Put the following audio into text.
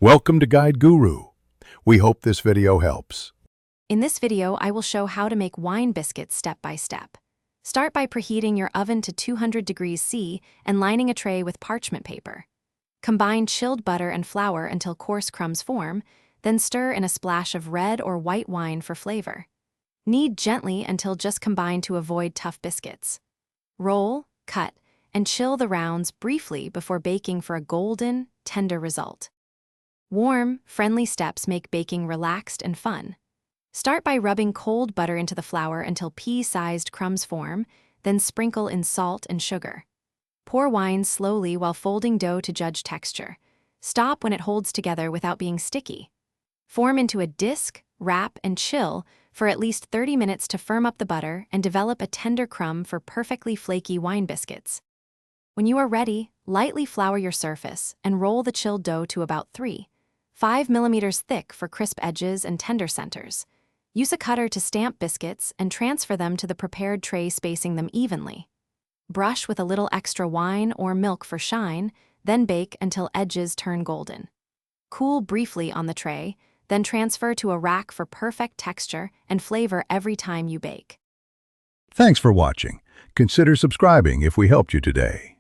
Welcome to Guide Guru. We hope this video helps. In this video, I will show how to make wine biscuits step by step. Start by preheating your oven to 200 degrees C and lining a tray with parchment paper. Combine chilled butter and flour until coarse crumbs form, then stir in a splash of red or white wine for flavor. Knead gently until just combined to avoid tough biscuits. Roll, cut, and chill the rounds briefly before baking for a golden, tender result. Warm, friendly steps make baking relaxed and fun. Start by rubbing cold butter into the flour until pea-sized crumbs form, then sprinkle in salt and sugar. Pour wine slowly while folding dough to judge texture. Stop when it holds together without being sticky. Form into a disc, wrap, and chill for at least 30 minutes to firm up the butter and develop a tender crumb for perfectly flaky wine biscuits. When you are ready, lightly flour your surface and roll the chilled dough to about 3-5 millimeters thick for crisp edges and tender centers. Use a cutter to stamp biscuits and transfer them to the prepared tray, spacing them evenly. Brush with a little extra wine or milk for shine, then bake until edges turn golden. Cool briefly on the tray, then transfer to a rack for perfect texture and flavor every time you bake. Thanks for watching. Consider subscribing if we helped you today.